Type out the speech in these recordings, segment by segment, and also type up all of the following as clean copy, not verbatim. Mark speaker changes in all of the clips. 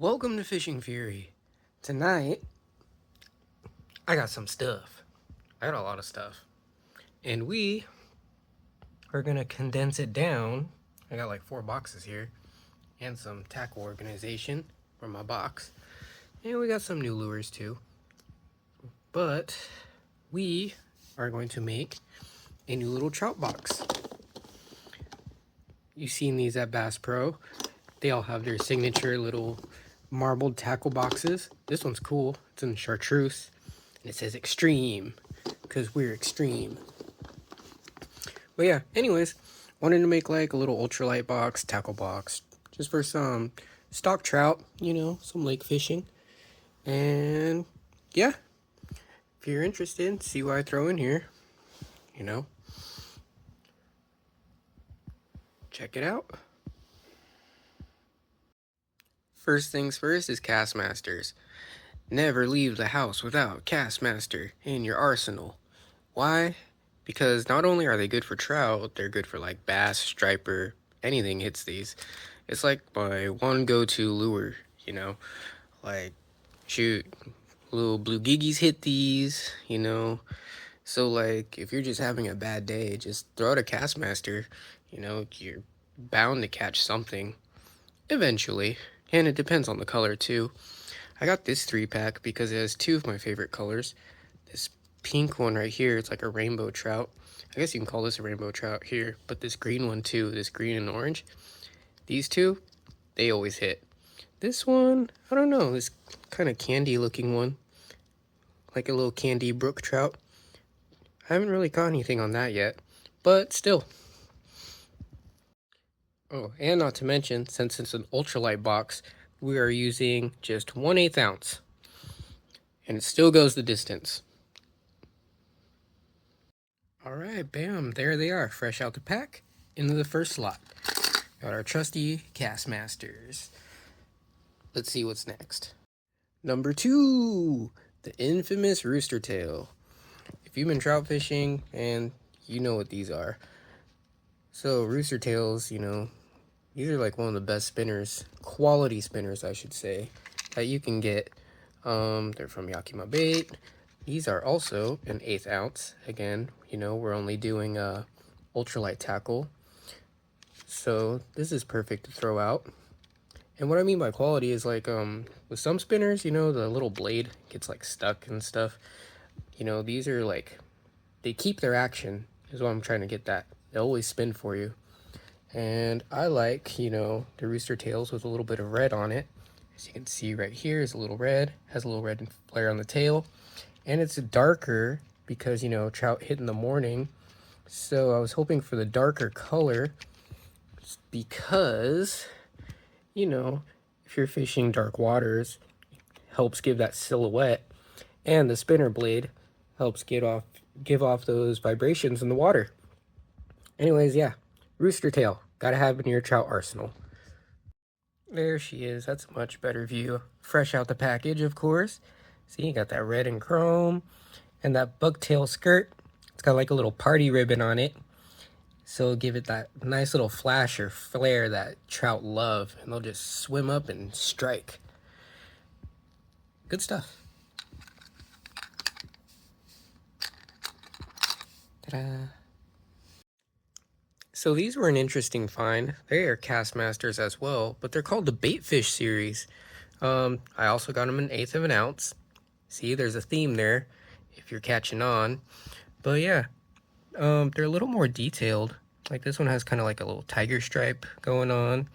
Speaker 1: Welcome to Fishing Fury. Tonight, I got some stuff. I got a lot of stuff. And we are going to condense it down. I got like 4 boxes here and some tackle organization from my box. And we got some new lures too. But we are going to make a new little trout box. You've seen these at Bass Pro. They all have their signature little marbled tackle boxes. This one's cool. It's in chartreuse. And it says extreme. Because we're extreme. But yeah, anyways. Wanted to make like a little ultralight box, tackle box. Just for some stock trout, some lake fishing. And yeah. If you're interested, see what I throw in here. Check it out. First things first is Castmasters. Never leave the house without Castmaster in your arsenal. Why? Because not only are they good for trout, they're good for like bass, striper, anything hits these. It's like my one go-to lure, like shoot, little blue giggies hit these, So like if you're just having a bad day, just throw out a Castmaster, you're bound to catch something eventually. And it depends on the color too. I got this 3-pack because it has 2 of my favorite colors. This pink one right here, it's like a rainbow trout. I guess you can call this a rainbow trout here. But this green one too, this green and orange. These 2, they always hit. This one, I don't know, this kind of candy looking one. Like a little candy brook trout. I haven't really caught anything on that yet. But still. Oh, and not to mention, since it's an ultralight box, we are using just 1/8 ounce. And it still goes the distance. Alright, bam, there they are, fresh out the pack, into the first slot. Got our trusty Castmasters. Let's see what's next. Number 2, the infamous rooster tail. If you've been trout fishing, and you know what these are. So rooster tails, these are like one of the best spinners, quality spinners I should say, that you can get. They're from Yakima Bait. These are also an 1/8 ounce. Again, we're only doing ultralight tackle. So this is perfect to throw out. And what I mean by quality is like with some spinners, the little blade gets like stuck and stuff. These are like, they keep their action is what I'm trying to get at. They always spin for you. And I like, the rooster tails with a little bit of red on it. As you can see right here is a little red, has a little red flare on the tail. And it's darker because, trout hit in the morning. So I was hoping for the darker color because, if you're fishing dark waters, it helps give that silhouette. And the spinner blade helps give off those vibrations in the water. Anyways, yeah, rooster tail, gotta have in your trout arsenal. There she is. That's a much better view. Fresh out the package, of course. See, you got that red and chrome and that bucktail skirt. It's got like a little party ribbon on it. So give it that nice little flash or flare that trout love, and they'll just swim up and strike. Good stuff. Ta-da. So these were an interesting find. They are Castmasters as well, but they're called the Baitfish series. I also got them an 1/8 of an ounce. See, there's a theme there if you're catching on. But yeah, they're a little more detailed. Like this one has kind of like a little tiger stripe going on.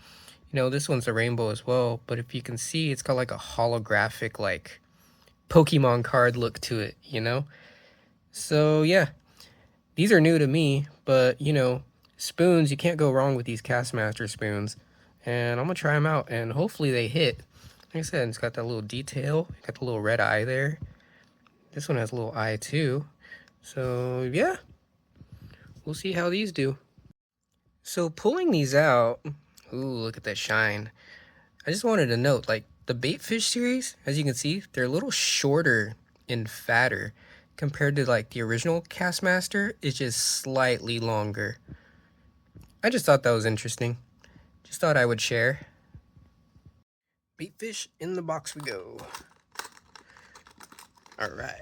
Speaker 1: This one's a rainbow as well, but if you can see, it's got like a holographic like Pokemon card look to it, So yeah, these are new to me, but spoons, you can't go wrong with these Castmaster spoons. And I'm gonna try them out and hopefully they hit. Like I said, it's got that little detail, got the little red eye there. This one has a little eye too. So yeah, we'll see how these do. So pulling these out, ooh, look at that shine. I just wanted to note, like the Baitfish series, as you can see, they're a little shorter and fatter compared to like the original Castmaster. It's just slightly longer. I just thought that was interesting. Just thought I would share. Bait fish in the box we go. All right.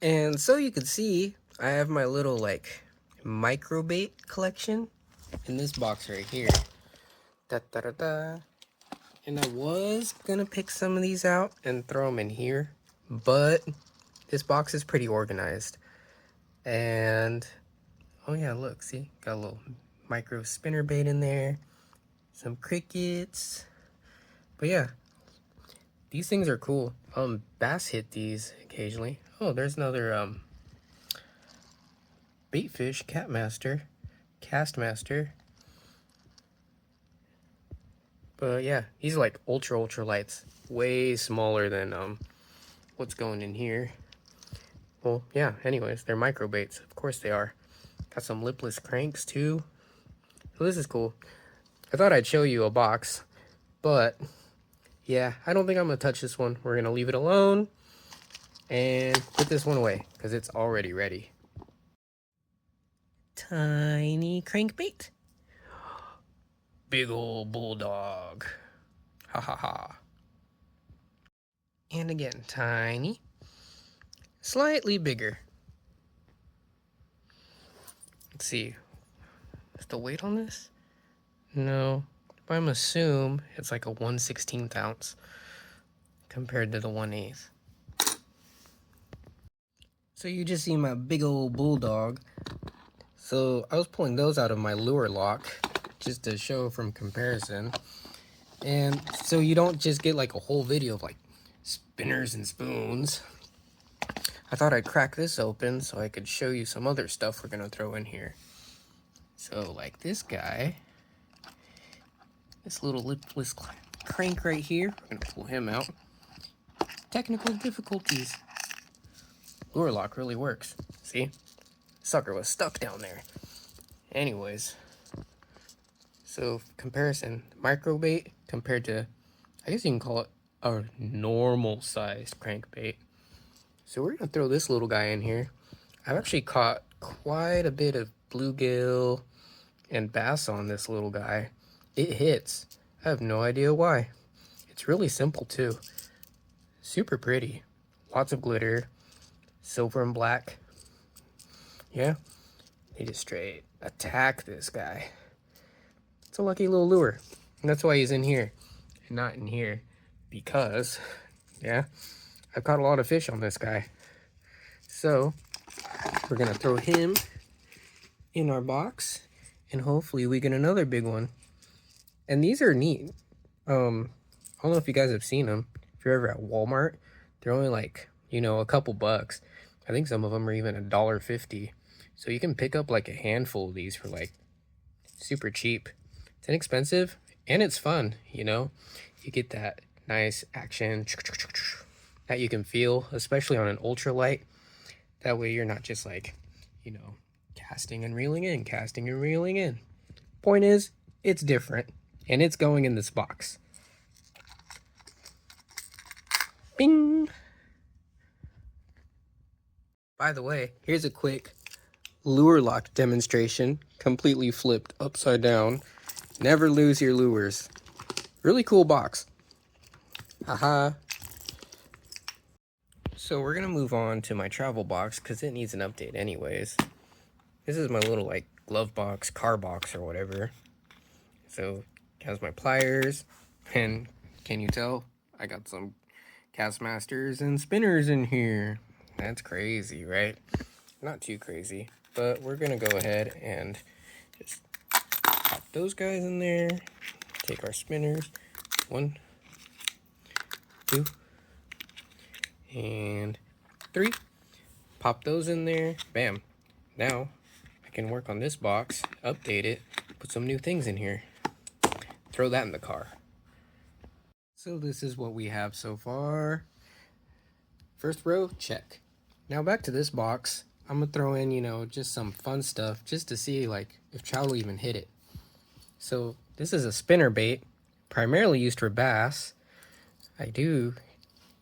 Speaker 1: And so you can see, I have my little like micro bait collection in this box right here. Da, da, da, da. And I was gonna pick some of these out and throw them in here, but this box is pretty organized. And oh yeah, look, see, got a little micro spinner bait in there, some crickets. But yeah, these things are cool. Bass hit these occasionally. Oh, there's another bait fish, cast master. But yeah, these are like ultra lights, way smaller than what's going in here. Well, yeah, anyways, they're micro baits. Of course they are. Got some lipless cranks too. So this is cool. I thought I'd show you a box, but yeah, I don't think I'm gonna touch this one. We're gonna leave it alone and put this one away because it's already ready. Tiny crankbait. Big old bulldog. Ha ha ha. And again, tiny. Slightly bigger. Let's see. Is the weight on this? No. But I'm assume it's like a 1/16 ounce compared to the 1/8. So you just see my big old bulldog. So I was pulling those out of my lure lock just to show from comparison. And so you don't just get like a whole video of like spinners and spoons. I thought I'd crack this open so I could show you some other stuff we're gonna throw in here. So like this guy, this little lipless crank right here, we're gonna pull him out. Technical difficulties. Lure lock really works. See? Sucker was stuck down there. Anyways, so comparison, micro bait compared to, I guess you can call it a normal sized crankbait. So we're gonna throw this little guy in here. I've actually caught quite a bit of bluegill and bass on this little guy. It hits. I have no idea why. It's really simple too. Super pretty. Lots of glitter. Silver and black. Yeah. They just straight attack this guy. It's a lucky little lure. And that's why he's in here and not in here. Because, yeah, I've caught a lot of fish on this guy. So, we're going to throw him in our box. And hopefully we get another big one. And these are neat. I don't know if you guys have seen them. If you're ever at Walmart, they're only like, you know, a couple bucks. I think some of them are even $1.50. So you can pick up like a handful of these for like super cheap. It's inexpensive and it's fun, you know. You get that nice action that you can feel, especially on an ultralight. That way you're not just like, you know, casting and reeling in, casting and reeling in. Point is, it's different and it's going in this box. Bing! By the way, here's a quick lure lock demonstration, completely flipped upside down. Never lose your lures. Really cool box. Haha. So we're gonna move on to my travel box because it needs an update anyways. This is my little like glove box, car box or whatever. So it has my pliers, and can you tell I got some cast masters and spinners in here. That's crazy, right? Not too crazy. But we're going to go ahead and just pop those guys in there. Take our spinners. 1, 2, and 3. Pop those in there. Bam. Now I can work on this box, update it, put some new things in here. Throw that in the car. So this is what we have so far. First row, check. Now back to this box. I'm gonna throw in, you know, just some fun stuff just to see like if trout will even hit it. So this is a spinner bait, primarily used for bass. I do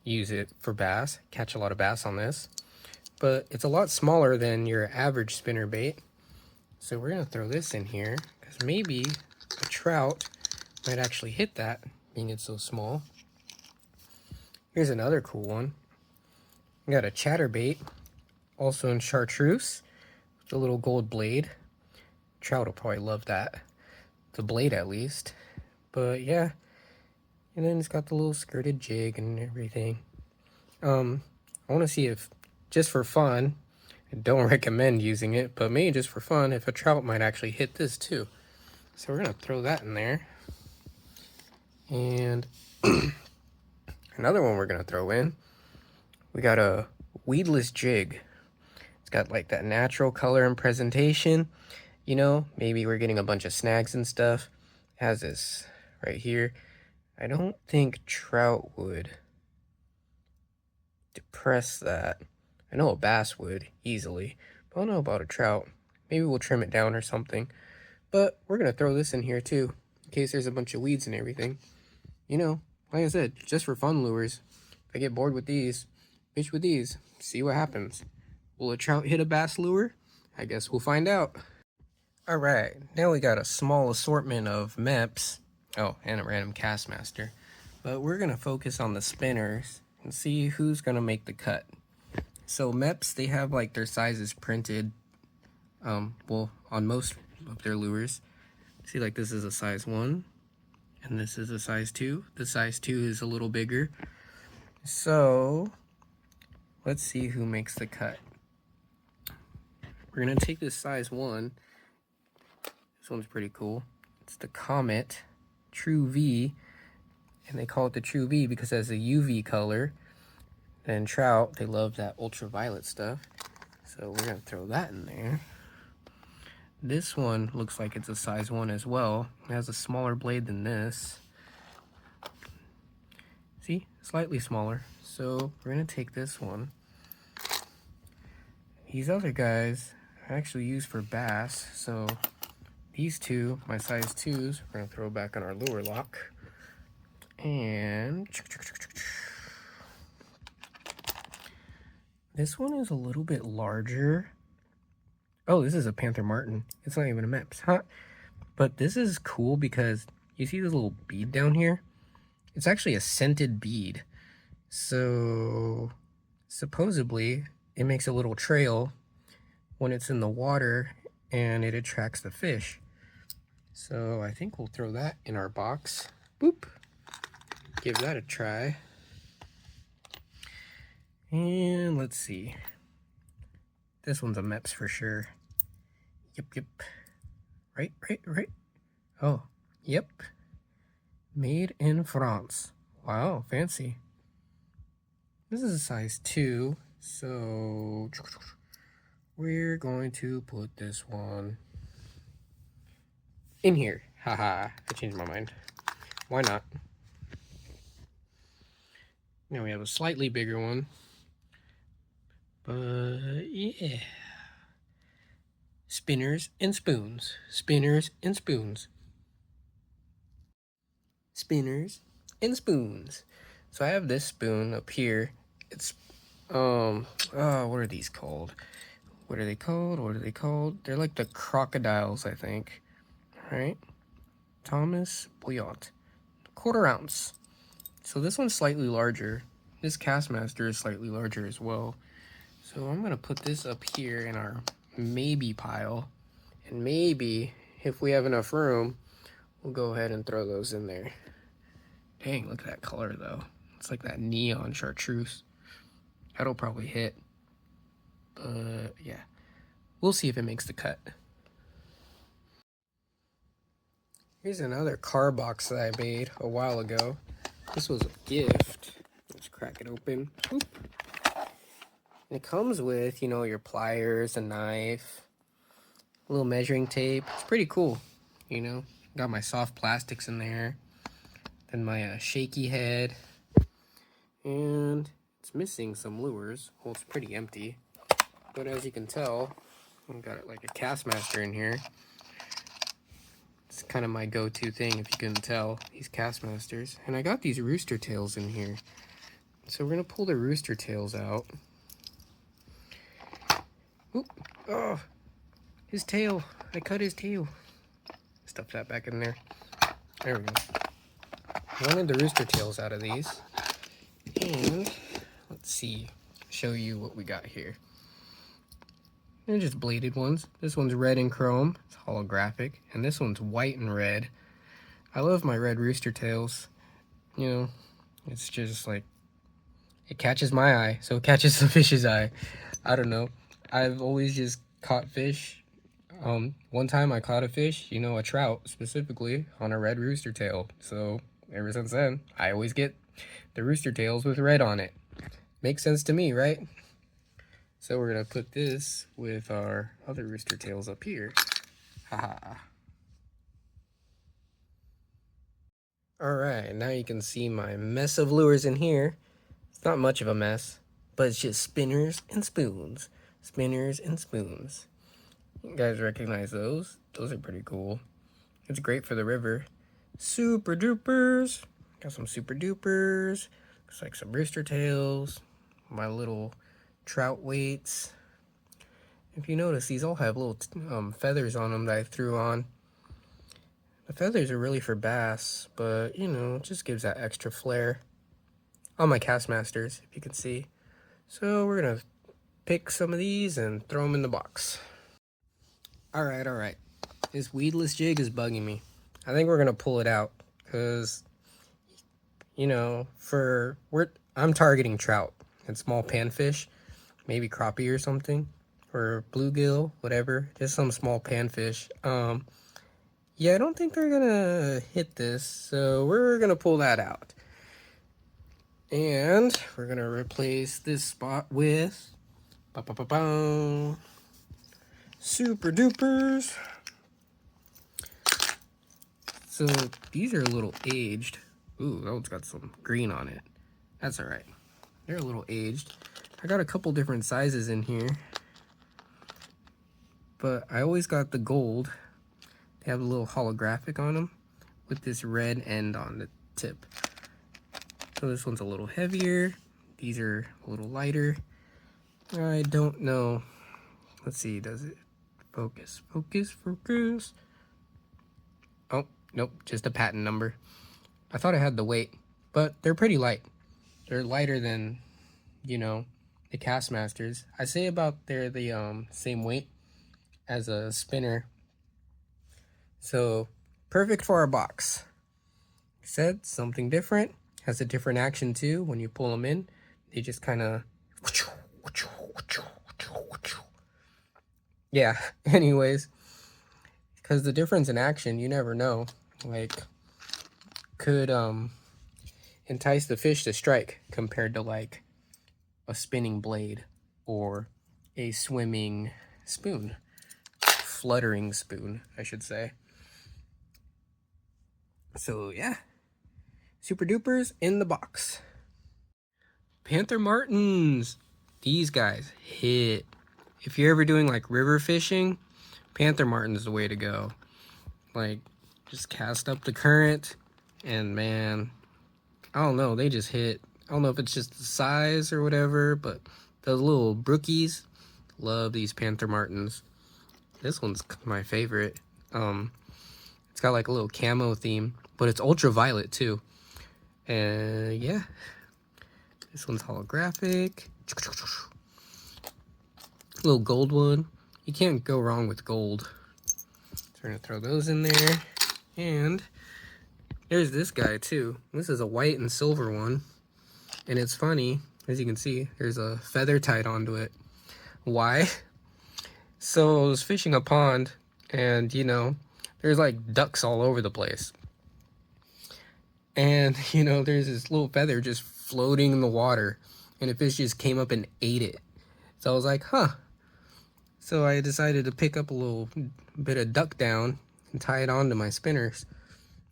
Speaker 1: use it for bass, catch a lot of bass on this, but it's a lot smaller than your average spinner bait. So we're gonna throw this in here because maybe a trout might actually hit that, being it's so small. Here's another cool one. We got a chatterbait, also in chartreuse, with a little gold blade. Trout will probably love that. The blade at least. But yeah. And then it's got the little skirted jig and everything. I want to see if, just for fun, I don't recommend using it, but maybe just for fun, if a trout might actually hit this too. So we're going to throw that in there. And another one we're going to throw in, we got a weedless jig. It's got like that natural color and presentation. You know, maybe we're getting a bunch of snags and stuff. It has this right here. I don't think trout would depress that. I know a bass would easily, but I don't know about a trout. Maybe we'll trim it down or something. But we're going to throw this in here too, in case there's a bunch of weeds and everything. You know, like I said, just for fun lures. If I get bored with these, fish with these, see what happens. Will a trout hit a bass lure? I guess we'll find out. Alright, now we got a small assortment of MEPs. Oh, and a random Castmaster. But we're going to focus on the spinners and see who's going to make the cut. So MEPs, they have like their sizes printed, well, on most of their lures. See, like this is a size 1, and this is a size 2. The size 2 is a little bigger. So, let's see who makes the cut. We're going to take this size 1. This one's pretty cool. It's the Comet True V, and they call it the True V because it has a UV color. And trout, they love that ultraviolet stuff. So we're going to throw that in there. This one looks like it's a size 1 as well. It has a smaller blade than this. See? Slightly smaller. So we're going to take this one. These other guys are actually used for bass. So these two, my size 2s, we're going to throw back on our lure lock. And this one is a little bit larger. Oh, this is a Panther Martin. It's not even a MEPS, huh? But this is cool because you see this little bead down here? It's actually a scented bead. So supposedly it makes a little trail when it's in the water and it attracts the fish. So I think we'll throw that in our box. Boop. Give that a try. And let's see. This one's a MEPS for sure. Yep. Right. Oh, yep. Made in France. Wow, fancy. This is a size 2, so we're going to put this one in here. Haha, I changed my mind. Why not? Now we have a slightly bigger one. But yeah. Spinners and spoons. Spinners and spoons. Spinners and spoons. So I have this spoon up here. It's what are these called? What are they called? They're like the crocodiles, I think. Alright. Thomas Bouillot. 1/4 ounce. So this one's slightly larger. This Castmaster is slightly larger as well. So I'm gonna put this up here in our maybe pile, and maybe if we have enough room, we'll go ahead and throw those in there. Dang, look at that color though. It's like that neon chartreuse. That'll probably hit. But yeah, we'll see if it makes the cut. Here's another car box that I made a while ago. This was a gift. Let's crack it open. Oop. And it comes with, you know, your pliers, a knife, a little measuring tape. It's pretty cool, you know. Got my soft plastics in there. Then my shaky head. And it's missing some lures. Well, it's pretty empty. But as you can tell, I've got like a Castmaster in here. It's kind of my go-to thing, if you couldn't tell. These Castmasters. And I got these rooster tails in here. So we're going to pull the rooster tails out. Oop. Oh, his tail. I cut his tail. Stuff that back in there. There we go. One of the rooster tails out of these. And let's see, show you what we got here. They're just bladed ones. This one's red and chrome, it's holographic, and this one's white and red. I love my red rooster tails. You know, it's just like, it catches my eye, so it catches the fish's eye. I don't know. I've always just caught fish. One time I caught a fish, you know, a trout specifically, on a red rooster tail. So ever since then, I always get the rooster tails with red on it. Makes sense to me, right? So we're gonna put this with our other rooster tails up here. Haha. Alright, now you can see my mess of lures in here. It's not much of a mess, but it's just spinners and spoons. Spinners and spoons. You guys recognize those? Those are pretty cool. It's great for the river. Super dupers. Got some super dupers. Looks like some rooster tails. My little trout weights. If you notice, these all have little feathers on them that I threw on. The feathers are really for bass, but you know, it just gives that extra flair on my Castmasters, if you can see. So we're gonna pick some of these and throw them in the box. Alright. This weedless jig is bugging me. I think we're gonna pull it out, because, you know, I'm targeting trout and small panfish, maybe crappie or something, or bluegill, whatever, just some small panfish. Yeah, I don't think they're gonna hit this, so we're gonna pull that out. And we're gonna replace this spot with super dupers. So these are a little aged. Ooh, that one's got some green on it. That's alright. They're a little aged. I got a couple different sizes in here, but I always got the gold. They have a little holographic on them with this red end on the tip. So this one's a little heavier. These are a little lighter. I don't know. Let's see, does it focus? Focus. Oh, nope, just a patent number. I thought it had the weight, but they're pretty light. They're lighter than, you know, the Castmasters. I say about they're the same weight as a spinner. So, perfect for our box. Said something different. Has a different action too. When you pull them in, they just kind of... Yeah, anyways. Because the difference in action, you never know. Like, could entice the fish to strike compared to like a spinning blade or a swimming spoon. Fluttering spoon, I should say. So yeah, super dupers in the box. Panther martins, these guys hit. If you're ever doing like river fishing, panther martin is the way to go. Like, just cast up the current, and man, I don't know, they just hit. I don't know if it's just the size or whatever, but those little brookies, love these panther martins. This one's my favorite. It's got like a little camo theme, but it's ultraviolet too. And yeah, this one's holographic. Little gold one. You can't go wrong with gold. So we're gonna throw those in there. And there's this guy too. This is a white and silver one. And it's funny, as you can see, there's a feather tied onto it. Why? So I was fishing a pond, and you know, there's like ducks all over the place. And you know, there's this little feather just floating in the water, and a fish just came up and ate it. So I was like, huh. So I decided to pick up a little bit of duck down and tie it onto my spinners.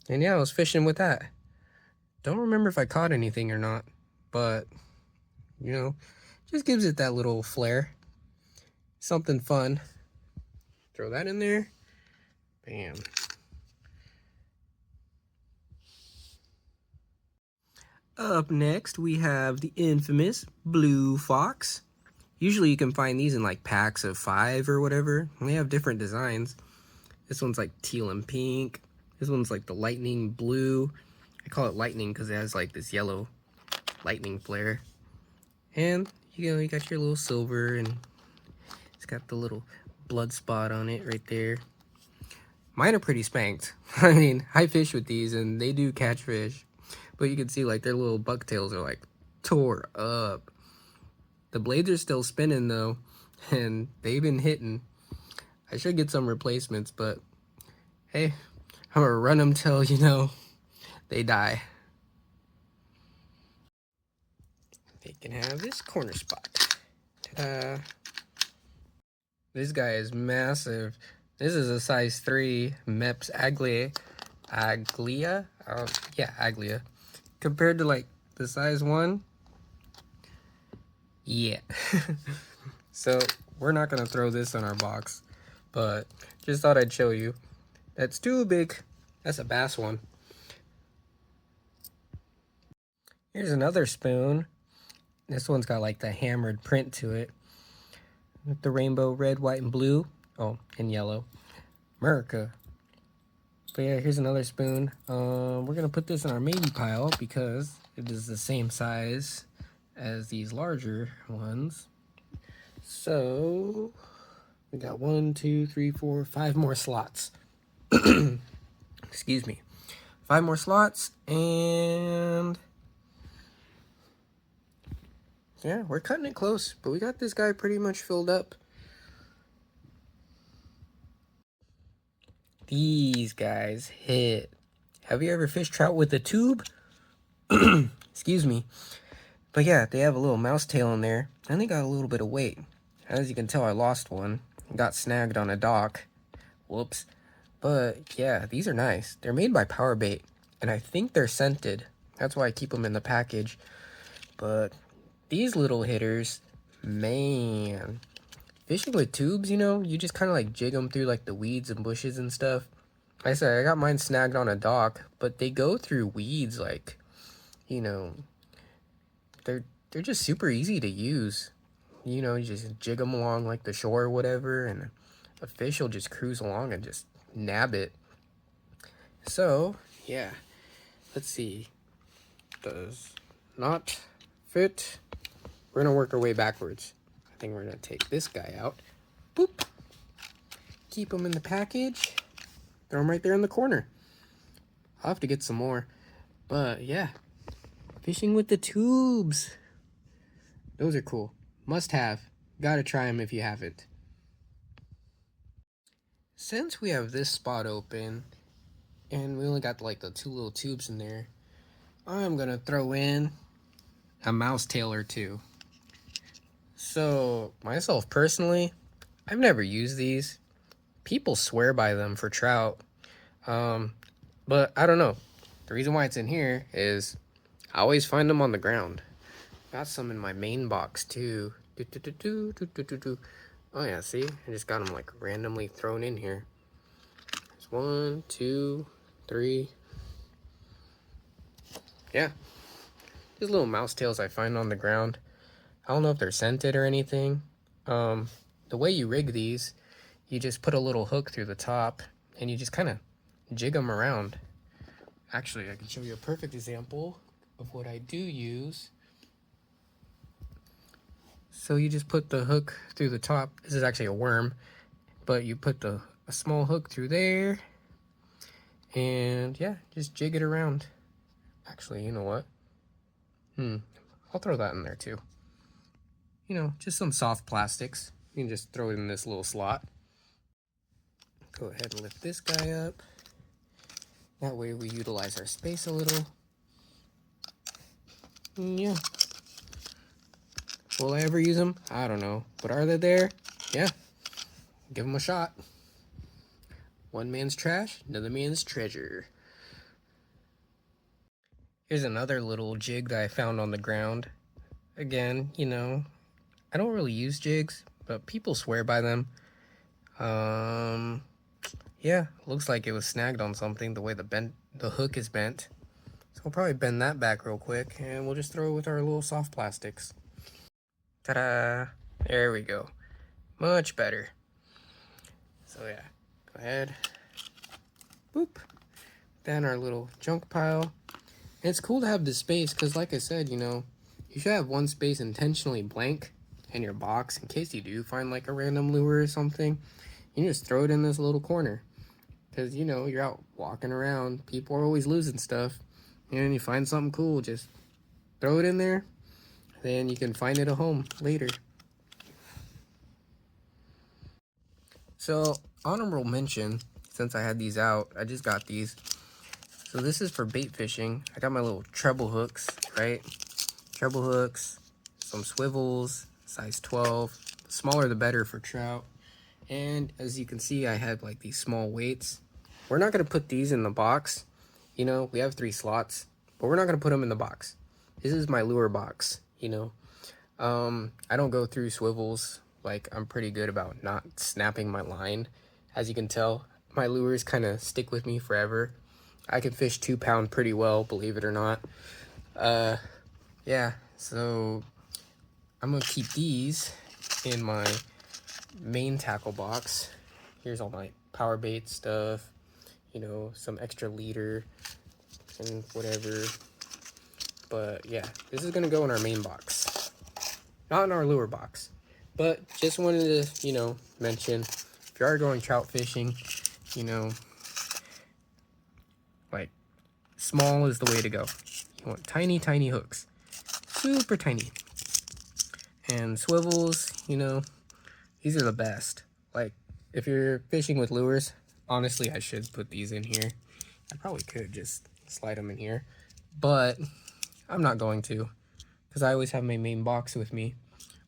Speaker 1: And yeah, I was fishing with that. Don't remember if I caught anything or not, but you know, just gives it that little flair. Something fun. Throw that in there. Bam. Up next, we have the infamous Blue Fox. Usually you can find these in like packs of 5 or whatever. And they have different designs. This one's like teal and pink. This one's like the lightning blue. I call it lightning because it has like this yellow lightning flare. And you know, you got your little silver, and it's got the little blood spot on it right there. Mine are pretty spanked. I mean, I fish with these and they do catch fish, but you can see like their little bucktails are like tore up. The blades are still spinning though, and they've been hitting. I should get some replacements, but hey, I'm gonna run them till, you know, they die. They can have this corner spot. Ta-da. This guy is massive. This is a size 3 Meps Aglia. Yeah, Aglia. Compared to like the size 1. Yeah. So we're not gonna throw this in our box, but just thought I'd show you. That's too big. That's a bass one. Here's another spoon. This one's got like the hammered print to it, with the rainbow red, white, and blue. Oh, and yellow. America. But yeah, here's another spoon. We're gonna put this in our maybe pile because it is the same size as these larger ones. So we got 1, 2, 3, 4, 5 more slots. Excuse me. 5 more slots, and yeah, we're cutting it close, but we got this guy pretty much filled up. These guys hit. Have you ever fished trout with a tube? Excuse me. But yeah, they have a little mouse tail in there, and they got a little bit of weight. As you can tell, I lost one. Got snagged on a dock. Whoops. But yeah, these are nice. They're made by Power Bait, and I think they're scented. That's why I keep them in the package. But these little hitters, man. Fishing with tubes, you know, you just kind of like jig them through like the weeds and bushes and stuff. Like I said, I got mine snagged on a dock, but they go through weeds like, you know, they're just super easy to use. You know, you just jig them along like the shore or whatever, and a fish will just cruise along and just nab it. So, yeah. Let's see. Does not fit. We're going to work our way backwards. I think we're going to take this guy out. Boop. Keep him in the package. Throw him right there in the corner. I'll have to get some more. But, yeah. Fishing with the tubes. Those are cool. Must have. Gotta try them if you haven't. Since we have this spot open, and we only got like the 2 little tubes in there, I'm gonna throw in a mouse tail or 2. So, myself personally, I've never used these. People swear by them for trout. But I don't know. The reason why it's in here is I always find them on the ground. Got some in my main box too. Oh yeah, see? I just got them like randomly thrown in here. There's 1, 2, 3. Yeah. These little mouse tails I find on the ground. I don't know if they're scented or anything. The way you rig these, you just put a little hook through the top and you just kind of jig them around. Actually, I can show you a perfect example of what I do use. So you just put the hook through the top. This is actually a worm, but you put a small hook through there, and yeah, just jig it around. Actually, you know what? I'll throw that in there too. You know, just some soft plastics. You can just throw it in this little slot. Go ahead and lift this guy up. That way we utilize our space a little. Yeah. Will I ever use them? I don't know. But are they there? Yeah. Give them a shot. One man's trash, another man's treasure. Here's another little jig that I found on the ground. Again, you know, I don't really use jigs, but people swear by them. Yeah, looks like it was snagged on something the way the hook is bent. So we'll probably bend that back real quick, and we'll just throw it with our little soft plastics. Ta-da! There we go. Much better. So yeah, go ahead. Boop. that in our little junk pile. And it's cool to have this space because, like I said, you know, you should have one space intentionally blank in your box in case you do find like a random lure or something. You just throw it in this little corner because, you know, you're out walking around. People are always losing stuff. And you find something cool, just throw it in there. Then you can find it a home later. So, honorable mention, since I had these out, I just got these. So this is for bait fishing. I got my little treble hooks, right? Treble hooks, some swivels, size 12. The smaller the better for trout. And as you can see, I had like these small weights. We're not going to put these in the box. You know, we have 3 slots, but we're not going to put them in the box. This is my lure box, you know. I don't go through swivels. Like, I'm pretty good about not snapping my line. As you can tell, my lures kind of stick with me forever. I can fish 2-pound pretty well, believe it or not. Yeah, so I'm gonna keep these in my main tackle box. Here's all my power bait stuff, you know, some extra leader and whatever. But yeah, this is gonna go in our main box, not in our lure box. But just wanted to, you know, mention, if you are going trout fishing, you know, like, small is the way to go. You want tiny, tiny hooks. Super tiny. And swivels, you know, these are the best. Like, if you're fishing with lures, honestly, I should put these in here. I probably could just slide them in here. But I'm not going to, because I always have my main box with me.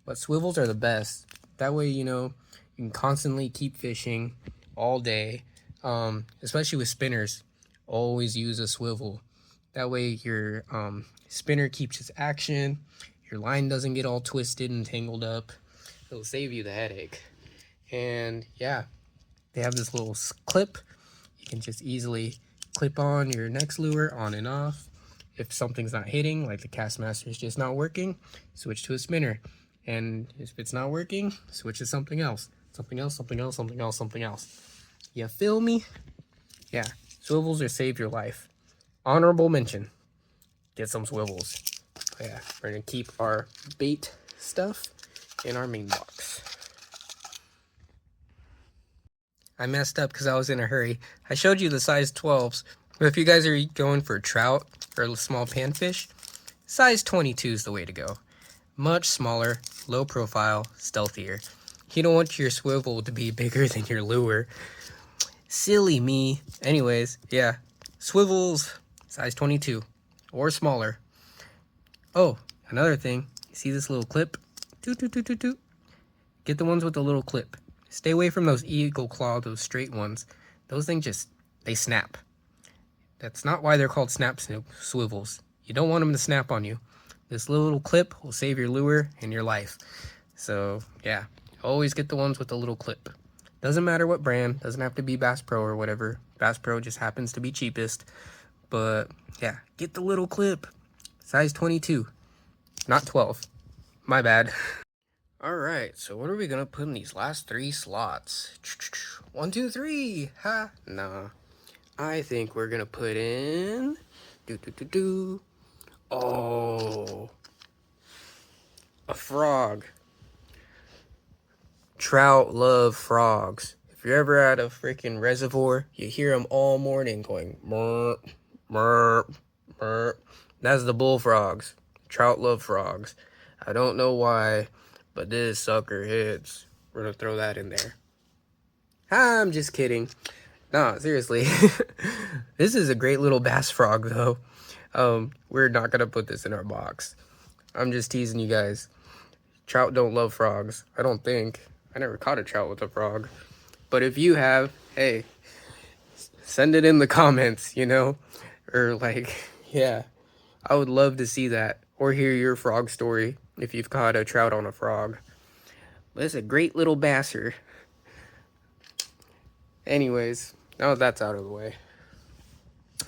Speaker 1: But swivels are the best. That way, you know, you can constantly keep fishing all day. Especially with spinners, always use a swivel. That way your spinner keeps its action. Your line doesn't get all twisted and tangled up. It'll save you the headache. And yeah, they have this little clip. You can just easily clip on your next lure on and off. If something's not hitting, like the Castmaster is just not working, switch to a spinner. And if it's not working, switch to something else. Something else, something else, something else, something else. You feel me? Yeah, swivels will save your life. Honorable mention. Get some swivels. Yeah, we're gonna keep our bait stuff in our main box. I messed up because I was in a hurry. I showed you the size 12s, but if you guys are going for trout or small panfish, size 22 is the way to go. Much smaller, low profile, stealthier. You don't want your swivel to be bigger than your lure. Silly me. Anyways, yeah, swivels, size 22 or smaller. Oh, another thing. You see this little clip? Toot, toot, toot, toot, toot. Get the ones with the little clip. Stay away from those eagle claw, those straight ones. Those things just, they snap. That's not why they're called snap swivels. You don't want them to snap on you. This little clip will save your lure and your life. So, yeah, always get the ones with the little clip. Doesn't matter what brand. Doesn't have to be Bass Pro or whatever. Bass Pro just happens to be cheapest. But, yeah, get the little clip. Size 22. Not 12. My bad. Alright, so what are we gonna put in these last 3 slots? 1, 2, 3. Ha! Nah. I think we're gonna put in... Oh, a frog. Trout love frogs. If you're ever at a freaking reservoir, you hear them all morning going merp, merp, merp. That's the bullfrogs. Trout love frogs. I don't know why, but this sucker hits. We're gonna throw that in there. I'm just kidding. Nah, seriously. This is a great little bass frog, though. We're not gonna put this in our box. I'm just teasing you guys. Trout don't love frogs. I don't think. I never caught a trout with a frog. But if you have, hey, send it in the comments, you know? Or like, yeah. I would love to see that. Or hear your frog story if you've caught a trout on a frog. But it's a great little basser. Anyways, now that's out of the way.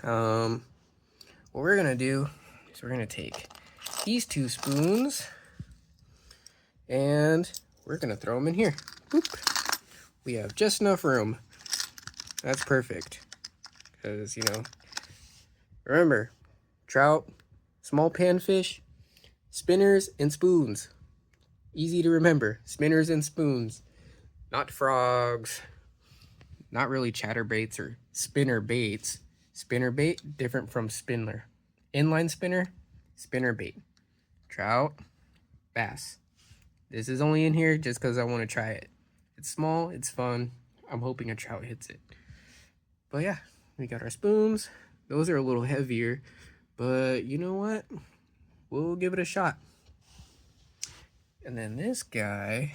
Speaker 1: What we're gonna do is we're gonna take these 2 spoons and we're gonna throw them in here. Boop. We have just enough room. That's perfect. Because, you know, Remember, trout, small panfish, spinners, and spoons. Easy to remember. Spinners and spoons. Not frogs. Not really chatterbaits or spinner baits. Spinner bait, different from spinner. Inline spinner, spinner bait. Trout, bass. This is only in here just because I want to try it. It's small, it's fun. I'm hoping a trout hits it. But yeah, we got our spoons. Those are a little heavier, but you know what? We'll give it a shot. And then this guy,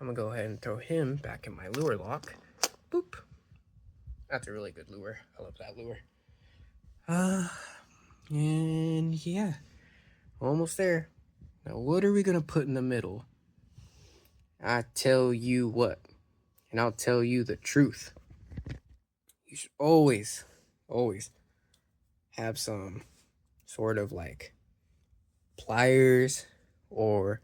Speaker 1: I'm gonna go ahead and throw him back in my lure lock. Boop. That's a really good lure. I love that lure. And yeah, almost there. Now, what are we gonna put in the middle? I tell you what, and I'll tell you the truth. You should always have some sort of like pliers or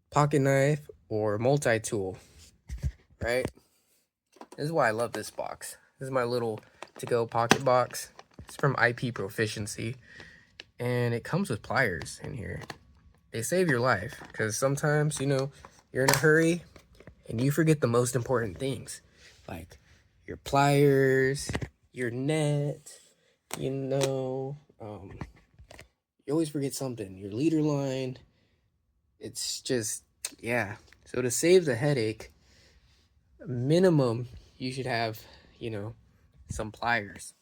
Speaker 1: pocket knife or multi-tool, right? This is why I love this box. This is my little to-go pocket box. It's from IP Proficiency, and it comes with pliers in here. They save your life, because sometimes, you know, you're in a hurry and you forget the most important things, like your pliers, your net, you know, you always forget something, your leader line. It's just, yeah. So to save the headache, minimum, you should have, you know, some pliers.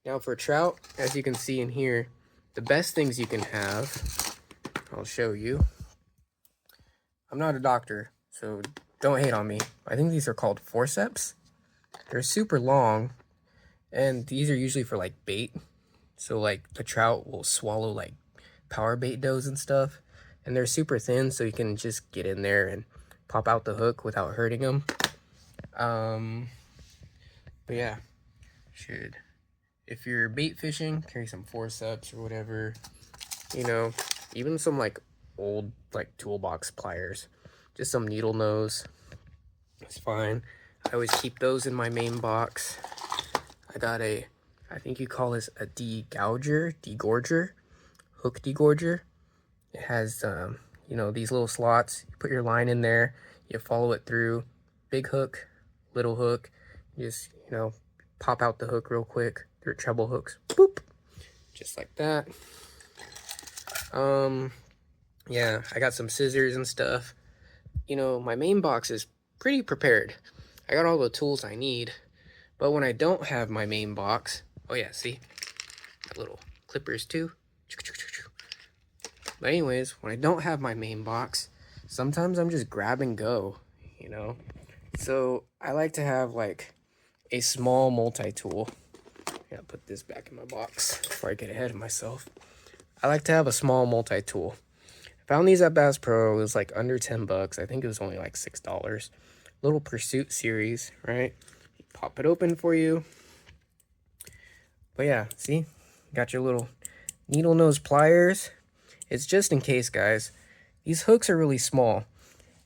Speaker 1: Now for trout, as you can see in here, the best things you can have, I'll show you. I'm not a doctor, so don't hate on me. I think these are called forceps. They're super long, and these are usually for like bait. So like the trout will swallow like power bait doughs and stuff, and they're super thin, so you can just get in there and pop out the hook without hurting them. But yeah, if you're bait fishing, carry some forceps or whatever, you know, even some like old like toolbox pliers, just some needle nose, it's fine. I always keep those in my main box. I got I think you call this a degorger, hook degorger. It has, you know, these little slots. You put your line in there, you follow it through, big hook, little hook, you just, you know, pop out the hook real quick. They're treble hooks, boop, just like that. Yeah, I got some scissors and stuff. You know, my main box is pretty prepared. I got all the tools I need, but when I don't have my main box, oh yeah, see, got little clippers too. But anyways, when I don't have my main box, sometimes I'm just grab and go, you know? So I like to have like a small multi-tool. Yeah, put this back in my box before I get ahead of myself. I like to have a small multi-tool. I found these at Bass Pro. It was like under 10 bucks. I think it was only like $6. Little Pursuit series, right? Pop it open for you. But yeah, see? Got your little needle nose pliers. It's just in case, guys. These hooks are really small.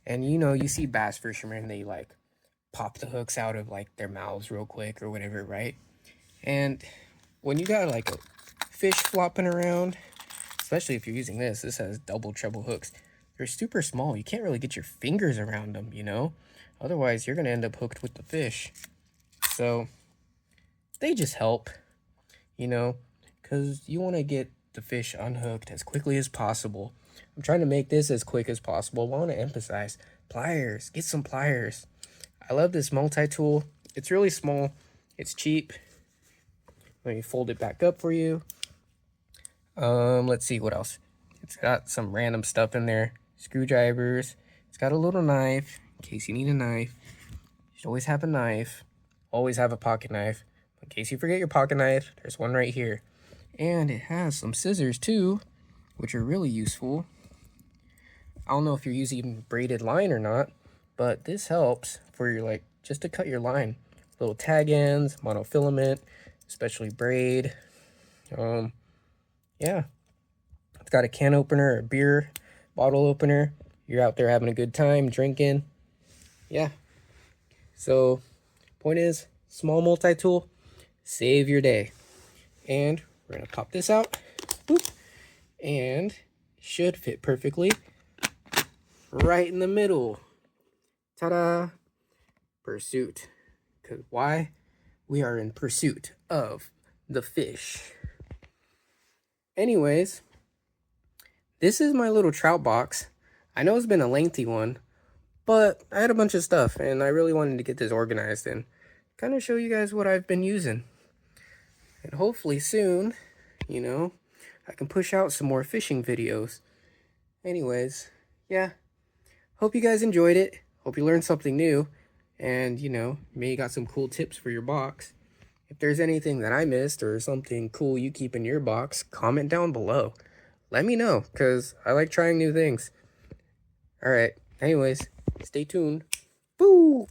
Speaker 1: And you know, you see bass fishermen, they like pop the hooks out of like their mouths real quick or whatever, right? And when you got like a fish flopping around, especially if you're using this has double treble hooks. They're super small. You can't really get your fingers around them, you know? Otherwise, you're going to end up hooked with the fish. So they just help, you know, because you want to get the fish unhooked as quickly as possible. I'm trying to make this as quick as possible. I want to emphasize pliers. Get some pliers. I love this multi-tool. It's really small. It's cheap. Let me fold it back up for you. Let's see what else. It's got some random stuff in there. Screwdrivers. It's got a little knife in case you need a knife. You should always have a knife. Always have a pocket knife. In case you forget your pocket knife, there's one right here. And it has some scissors too, which are really useful. I don't know if you're using braided line or not, but this helps for your, like, just to cut your line. Little tag ends, monofilament, especially braid. Yeah. It's got a can opener, a beer bottle opener. You're out there having a good time, drinking. Yeah. So, point is, small multi-tool, save your day. And we're going to pop this out. Boop. And should fit perfectly right in the middle. Ta-da! Pursuit. Because why? We are in pursuit of the fish. Anyways, this is my little trout box. I know it's been a lengthy one, but I had a bunch of stuff and I really wanted to get this organized and kind of show you guys what I've been using. And hopefully soon, you know, I can push out some more fishing videos. Anyways, yeah. Hope you guys enjoyed it. Hope you learned something new. And, you know, maybe you got some cool tips for your box. If there's anything that I missed or something cool you keep in your box, comment down below. Let me know, because I like trying new things. Alright, anyways, stay tuned. Boo!